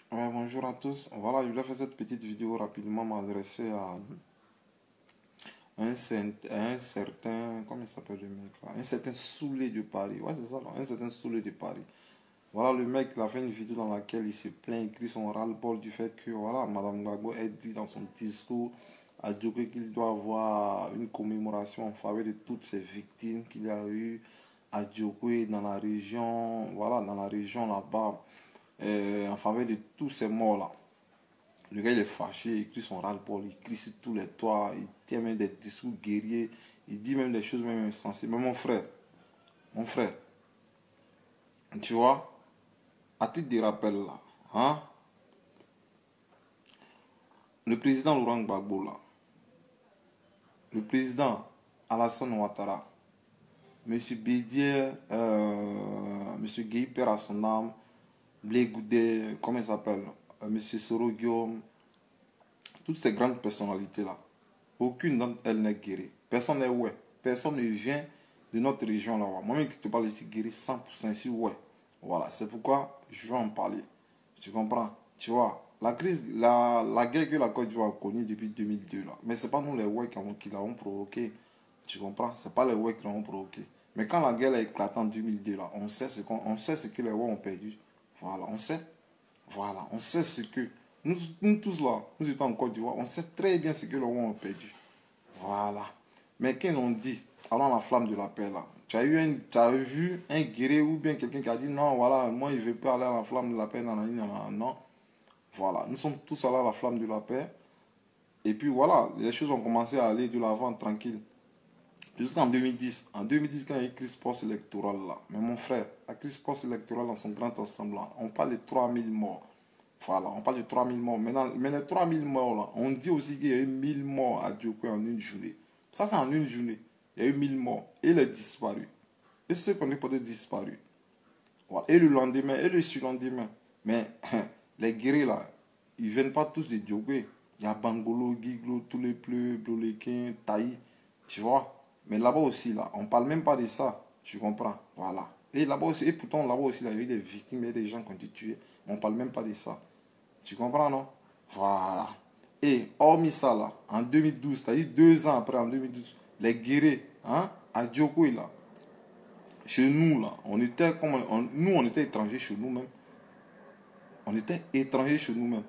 Ouais, bonjour à tous. Voilà, je voulais faire cette petite vidéo rapidement m'adresser à un certain, comment il s'appelle le mec là? Un certain Soulé de Paris. Ouais, c'est ça, non? Un certain Soulé de Paris. Voilà, le mec, il a fait une vidéo dans laquelle il se plaint, il crie son ras-le-bol du fait que, voilà, Madame Gbagbo a dit dans son discours à Djokovic qu'il doit avoir une commémoration en faveur de toutes ces victimes qu'il y a eu à Djokovic dans la région, voilà, dans la région là-bas, en faveur de tous ces morts-là. Le gars, il est fâché, il crie son ras-le-bol, il crie sur tous les toits, il tient même des discours guerriers, il dit même des choses même insensées. Mais mon frère, tu vois, à titre de rappel là, hein, le président Laurent Gbagbo là, le président Alassane Ouattara, M. Bédier, M. Guy Père à son âme, Blé Goudé, comment il s'appelle, M. Soro Guillaume, toutes ces grandes personnalités là, aucune d'entre elles n'est guérie. Personne n'est ouais. Personne ne vient de notre région là-bas. Moi-même qui te parle ici, guéri 100% ici, ouais. Voilà, c'est pourquoi je vais en parler. Tu comprends? Tu vois, la crise, la guerre que la Côte d'Ivoire a connue depuis 2002 là. Mais c'est pas nous les ouais qui l'avons provoqué. Tu comprends? C'est pas les ouais qui l'ont provoqué. Mais quand la guerre a éclaté en 2002 là, on sait ce que les ouais ont perdu. Voilà, on sait. Voilà, on sait ce que... Nous tous là, nous étions en Côte d'Ivoire, on sait très bien ce que les ouais ont perdu. Voilà. Mais quand on dit, allons à la flamme de la paix là, tu as vu un guerrier ou bien quelqu'un qui a dit non, voilà, moi je ne veux pas aller à la flamme de la paix, non, non, non, non. Voilà, nous sommes tous allés à la flamme de la paix. Et puis voilà, les choses ont commencé à aller de l'avant tranquille. Jusqu'en 2010. En 2010, quand il y a eu une crise post-électorale là. Mais mon frère, la crise post-électorale dans son grand ensemble là, on parle de 3000 morts. Voilà, on parle de 3000 morts. Mais les 3000 morts là, on dit aussi qu'il y a eu 1000 morts à Djoko en une journée. Ça, c'est en une journée. Il y a eu 1000 morts. Et il est disparu. Et ceux qu'on est peut-être disparus. Voilà. Et le lendemain, et le surlendemain. Mais les guerriers là, ils ne viennent pas tous de Djoko. Il y a Bangolo, Giglo, tous les pleux, Blolequin, Taï. Tu vois? Mais là-bas aussi, là, on ne parle même pas de ça. Tu comprends? Voilà. Et là-bas aussi, et pourtant là-bas aussi, là, il y a eu des victimes, il y a des gens qui ont été tués. On ne parle même pas de ça. Tu comprends, non? Voilà. Et hormis ça, là, en 2012, c'est-à-dire 2 ans après, en 2012, les guerriers, hein, à Djoko, là, chez nous, là, on était comme, nous, on était étrangers chez nous-mêmes. On était étrangers chez nous-mêmes.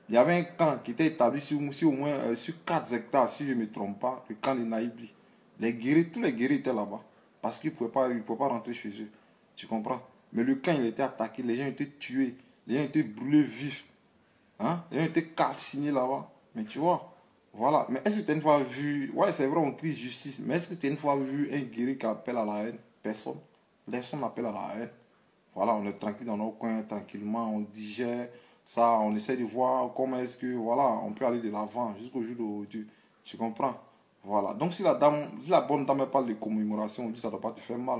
Il y avait un camp qui était établi sur au moins sur 4 hectares, si je ne me trompe pas, le camp de Naïbli. Les guerriers, tous les guerriers étaient là-bas. Parce qu'ils ne pouvaient pas rentrer chez eux. Tu comprends? Mais le camp, il était attaqué, les gens étaient tués, les gens étaient brûlés vifs. Hein? Les gens étaient calcinés là-bas. Mais tu vois, voilà. Mais est-ce que tu as une fois vu, ouais, c'est vrai, on crie justice, mais est-ce que tu as une fois vu un guerrier qui appelle à la haine? Personne. Personne n'appelle à la haine. Voilà, on est tranquille dans nos coins, tranquillement, on digère ça, on essaie de voir comment est-ce que, voilà, on peut aller de l'avant jusqu'au jour d'aujourd'hui. Tu comprends? Voilà. Donc, si la bonne dame parle de commémoration, ça ne doit pas te faire mal.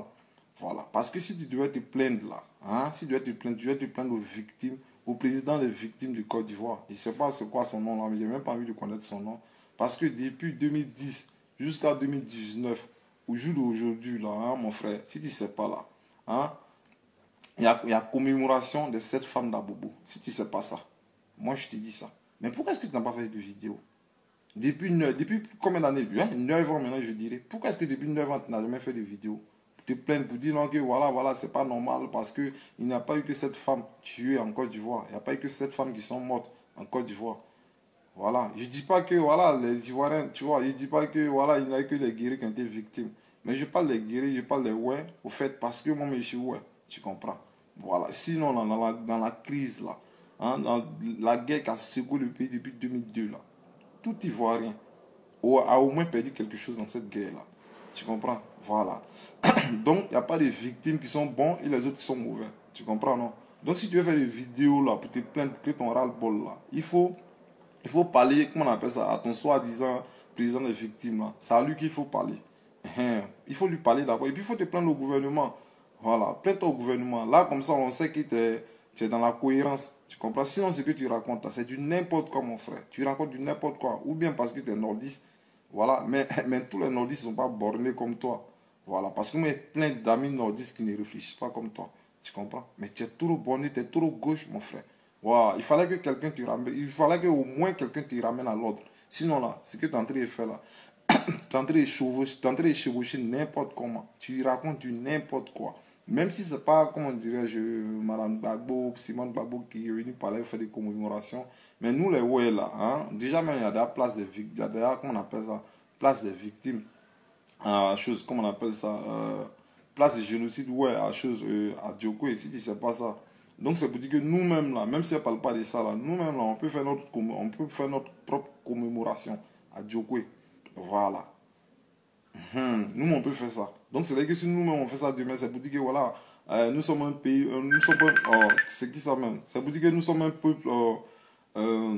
Voilà. Parce que si tu devais te plaindre là, hein, si tu devais te plaindre, tu devais te plaindre aux victimes, au président des victimes de Côte d'Ivoire. Je ne sais pas c'est quoi son nom là, mais je n'ai même pas envie de connaître son nom. Parce que depuis 2010 jusqu'à 2019, au jour d'aujourd'hui là, hein, mon frère, si tu ne sais pas là, hein, il y a commémoration de cette femme d'Abobo. Si tu ne sais pas ça, moi je te dis ça. Mais pourquoi est-ce que tu n'as pas fait de vidéo? Depuis combien d'années? 9 ans maintenant, je dirais. Pourquoi est-ce que depuis 9 ans, tu n'as jamais fait de vidéo? Pour te plaindre, pour dire non, que voilà, voilà, c'est pas normal parce qu'il n'y a pas eu que cette femme tuée en Côte d'Ivoire. Il n'y a pas eu que cette femme qui sont mortes en Côte d'Ivoire. Voilà. Je ne dis pas que voilà, les Ivoiriens, tu vois, je ne dis pas que voilà, il n'y a eu que les guerriers qui ont été victimes. Mais je parle des guerriers, je parle des ouais, au fait, parce que moi, je suis ouais. Tu comprends? Voilà. Sinon, dans la crise là, hein, dans la guerre qui a secoué le pays depuis 2002 là, tout Ivoirien a au moins perdu quelque chose dans cette guerre-là. Tu comprends? Voilà. Donc, il n'y a pas de victimes qui sont bons et les autres qui sont mauvais. Tu comprends, non? Donc, si tu veux faire des vidéos là pour te plaindre, pour que ton ras-le-bol là, il faut parler, comment on appelle ça, à ton soi-disant président des victimes là. C'est à lui qu'il faut parler. Il faut lui parler d'abord. Et puis, il faut te plaindre au gouvernement. Voilà, plains-toi au gouvernement. Là, comme ça, on sait que tu es dans la cohérence. Tu comprends? Sinon, ce que tu racontes, c'est du n'importe quoi, mon frère. Tu racontes du n'importe quoi. Ou bien parce que tu es nordiste. Voilà, mais tous les nordistes ne sont pas bornés comme toi. Voilà, parce que moi, j'ai plein d'amis nordistes qui ne réfléchissent pas comme toi. Tu comprends? Mais tu es trop borné, tu es trop gauche, mon frère. Voilà, il fallait que quelqu'un te ramène, il fallait qu'au moins quelqu'un te ramène à l'ordre. Sinon là, ce que tu es en train de faire là, tu es en train de chevaucher n'importe comment. Tu racontes du n'importe quoi. Même si c'est pas, comment dirais-je, Madame Gbagbo, Simone Gbagbo qui est venue parler, faire des commémorations. Mais nous les ouais là, hein, déjà même il y a des places des victimes, il y a des, comment on appelle ça, place des victimes, chose, comment on appelle ça, place de génocide, ouais, à chose, à Djoko, ici, c'est pas ça. Donc c'est pour dire que nous-mêmes là, même si on ne parle pas de ça là, nous-mêmes là, on peut faire notre propre commémoration à Djoko. Voilà. Nous, on peut faire ça. Donc, c'est vrai que si nous-mêmes, on fait ça demain, c'est pour dire que voilà, nous sommes un pays, nous sommes pas, c'est qui ça même? C'est pour dire que nous sommes un peuple euh,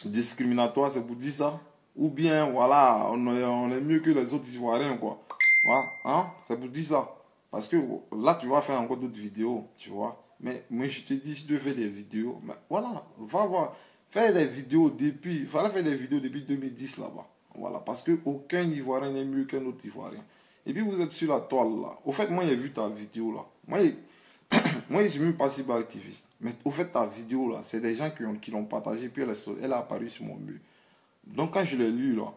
discriminatoire, c'est pour dire ça. Ou bien, voilà, on est mieux que les autres Ivoiriens, quoi. Voilà, hein? C'est pour dire ça. Parce que là, tu vas faire encore d'autres vidéos, tu vois. Mais moi, je te dis, si tu fais des vidéos, mais voilà, va voir. Faire des vidéos depuis, il fallait faire des vidéos depuis 2010 là-bas. Voilà, parce qu'aucun Ivoirien n'est mieux qu'un autre Ivoirien. Et puis vous êtes sur la toile là. Au fait, moi j'ai vu ta vidéo là. Moi je suis même pas cyberactiviste. Mais au fait, ta vidéo là, c'est des gens qui l'ont partagé, puis elle a apparu sur mon mur. Donc quand je l'ai lu là,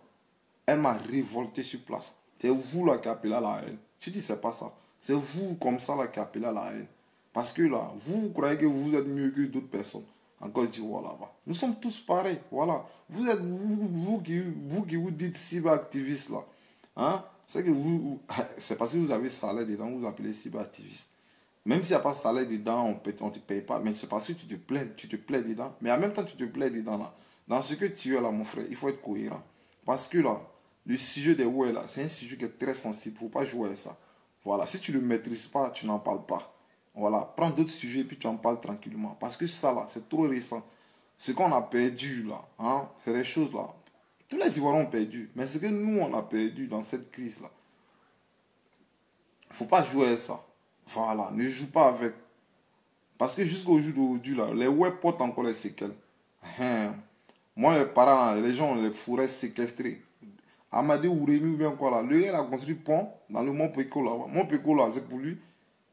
elle m'a révolté sur place. C'est vous là qui appelez à la haine. Je dis, c'est pas ça. C'est vous comme ça là qui appelez à la haine. Parce que là, vous croyez que vous êtes mieux que d'autres personnes. En Côte d'Ivoire là-bas. Nous sommes tous pareils. Voilà. Vous êtes vous qui vous dites cyberactiviste là. Hein? C'est que vous. C'est parce que vous avez salaire dedans, vous vous appelez cyberactiviste. Même s'il n'y a pas de salaire dedans, on ne te paye pas. Mais c'est parce que tu te plais dedans. Mais en même temps, tu te plais dedans là. Dans ce que tu es là, mon frère, il faut être cohérent. Parce que là, le sujet des ouais là, c'est un sujet qui est très sensible. Il ne faut pas jouer à ça. Voilà. Si tu ne le maîtrises pas, tu n'en parles pas. Voilà. Prends d'autres sujets et puis tu en parles tranquillement. Parce que ça là, c'est trop récent. Ce qu'on a perdu là, hein, c'est des choses là. Tous les Ivoiriens ont perdu. Mais ce que nous, on a perdu dans cette crise là, il ne faut pas jouer à ça. Voilà. Ne joue pas avec. Parce que jusqu'au jour d'aujourd'hui, là, les web portent encore les séquelles. Hein. Moi, les parents, là, les gens, les fourraient séquestrés. Amadé Ouremi ou bien quoi là. Le gars, il a construit pont dans le Mont Péco là. Mont Péco là, c'est pour lui.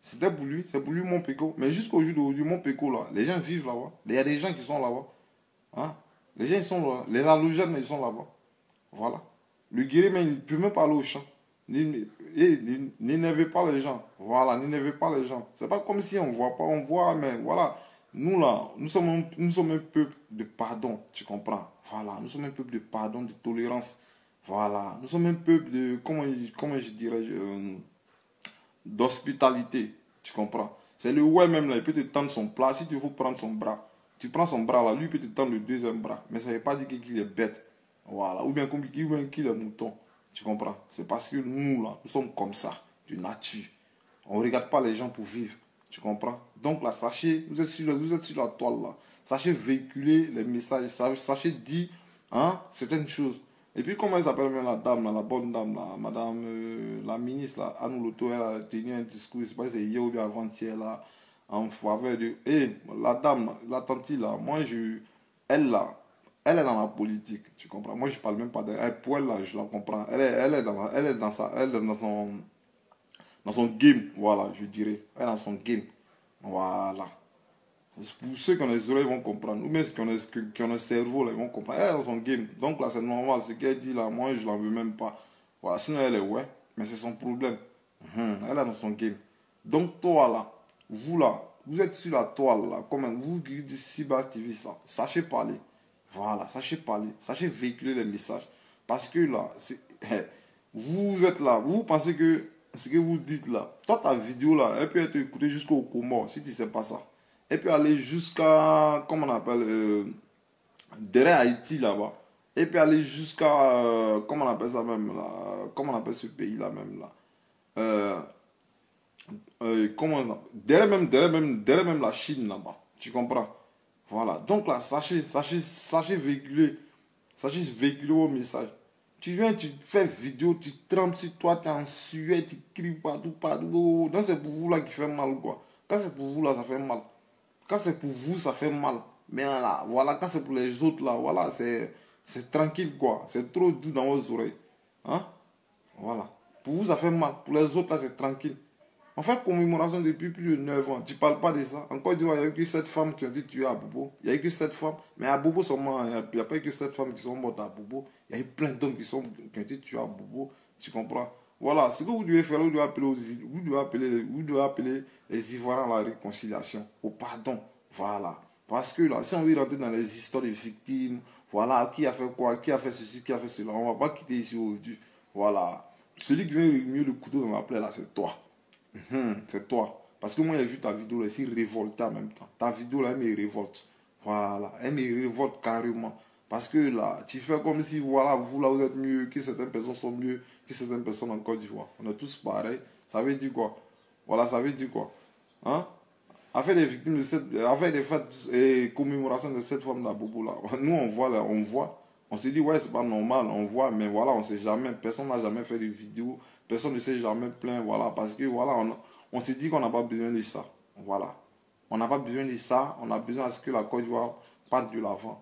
C'était pour lui, c'est pour lui Mont Péco. Mais jusqu'au jour d'aujourd'hui, Mont Péco là, les gens vivent là-bas. Il y a des gens qui sont là-bas. Hein? Les gens, ils sont là. Les halogènes, ils sont là-bas. Voilà. Le guéri, mais il ne peut même pas aller au champ. N'énervez pas les gens. Voilà, n'énervez pas les gens. C'est pas comme si on ne voit pas, on voit, mais voilà. Nous là, nous sommes un peuple de pardon, tu comprends? Voilà, nous sommes un peuple de pardon, de tolérance. Voilà, nous sommes un peuple de, comment je dirais, d'hospitalité, tu comprends? C'est le ouais même là, il peut te tendre son plat, si tu veux prendre son bras. Tu prends son bras là, lui il peut te tendre le deuxième bras. Mais ça ne veut pas dire qu'il est bête. Voilà, ou bien qu'il est mouton. Tu comprends? C'est parce que nous, là, nous sommes comme ça, de nature. On ne regarde pas les gens pour vivre. Tu comprends? Donc là, sachez, vous êtes sur la toile là. Sachez véhiculer les messages. Sachez dire hein, certaines choses. Et puis, comment elle s'appelle même la dame, là, la bonne dame, là, madame, la ministre, là, Annou Loto, elle a tenu un discours, je sais pas si c'est hier ou bien avant-hier, là, en faveur de. Eh, la dame, la tante, là, moi, elle, là, elle est dans la politique, tu comprends. Moi, je parle même pas d'elle. Pour elle, là, je la comprends. Elle est dans son game, voilà, je dirais. Elle est dans son game. Voilà. Pour ceux qui ont les oreilles, ils vont comprendre. Ou même ceux qui ont le cerveau, là, ils vont comprendre. Elle est dans son game. Donc là, c'est normal. Ce qu'elle dit là, moi, je l'en veux même pas. Voilà. Sinon, elle est ouais. Mais c'est son problème. Elle est dans son game. Donc, toi là, vous là, vous êtes sur la toile là, comme vous qui dites cyber-activiste là, sachez parler. Voilà, sachez parler, sachez véhiculer les messages. Parce que là, vous êtes là, vous pensez que ce que vous dites là, toi ta vidéo là, elle peut être écoutée jusqu'au Comore, si tu ne sais pas ça. Elle peut aller jusqu'à, comment on appelle, derrière Haïti là-bas. Elle peut aller jusqu'à, comment on appelle ça même là, comment on appelle ce pays là même là. Euh, derrière même la Chine là-bas. Tu comprends? Voilà. Donc là, sachez véhiculer vos messages. Tu viens, tu fais vidéo, tu trempes sur toi, tu es en sueur, tu cries partout, partout. Donc c'est pour vous là qui fait mal quoi. Quand c'est pour vous là, ça fait mal. Quand c'est pour vous, ça fait mal. Mais là, voilà, quand c'est pour les autres là, voilà, c'est tranquille quoi. C'est trop doux dans vos oreilles. Hein? Voilà. Pour vous, ça fait mal. Pour les autres là, c'est tranquille. On fait commémoration depuis plus de 9 ans. Tu ne parles pas de ça. Encore d'Ivoire, il n'y a eu que 7 femmes qui ont été tuées à Bobo. Il n'y a eu que 7 femmes. Mais à Bobo seulement, il n'y a pas eu que 7 femmes qui sont mortes à Bobo. Il y a eu plein d'hommes qui ont été tués à Bobo. Tu comprends? Voilà. Ce que vous devez faire, vous devez appeler les Ivoiriens à la réconciliation, au pardon. Voilà. Parce que là, si on veut rentrer dans les histoires des victimes, voilà, qui a fait quoi, qui a fait ceci, qui a fait cela, on ne va pas quitter ici aujourd'hui. Voilà. Celui qui vient remuer le couteau dans la plaie, là, c'est toi. C'est toi. Parce que moi, j'ai vu ta vidéo, là, c'est révolté en même temps. Ta vidéo, là, elle me révolte. Voilà. Elle me révolte carrément. Parce que là, tu fais comme si, voilà, vous, là, vous êtes mieux, que certaines personnes sont mieux que certaines personnes en Côte d'Ivoire. On est tous pareils. Ça veut dire quoi? Voilà, ça veut dire quoi? Hein? Avec les victimes de cette, avec les fêtes et commémorations de cette forme d'Abobo là, nous on voit là, on voit, on se dit ouais c'est pas normal, on voit, mais voilà, on sait jamais, personne n'a jamais fait de vidéo, personne ne s'est jamais plaint, voilà, parce que voilà, on se dit qu'on n'a pas besoin de ça, voilà, on n'a pas besoin de ça, on a besoin à ce que la Côte d'Ivoire parte de l'avant.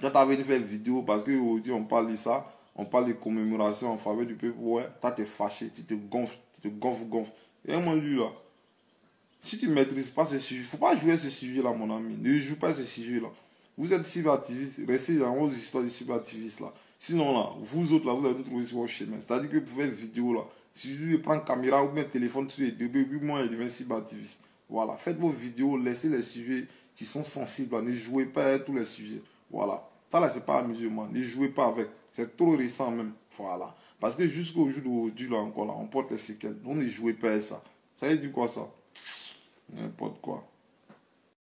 Quand tu as venu faire une vidéo, parce qu'aujourd'hui on parle de ça, on parle de commémoration en faveur du peuple, ouais, toi t'es fâché, tu te gonfles, gonfles, et moi lui là. Si tu ne maîtrises pas ce sujet, il ne faut pas jouer ce sujet-là, mon ami. Ne joue pas ce sujet-là. Vous êtes cyberactiviste, restez dans vos histoires de cyberactivistes là. Sinon là, vous autres là, vous allez nous trouver sur votre chemin. C'est-à-dire que pour faire une vidéo là, si je prends caméra ou bien téléphone sur les deux, puis moi je deviens cyberactiviste. Voilà, faites vos vidéos, laissez les sujets qui sont sensibles là. Ne jouez pas avec tous les sujets. Voilà. Ça là, c'est pas amusement. Ne jouez pas avec. C'est trop récent même. Voilà. Parce que jusqu'au jour d'aujourd'hui là encore là, on porte les séquelles. Donc ne jouez pas avec ça. Ça veut dire quoi ça? N'importe quoi.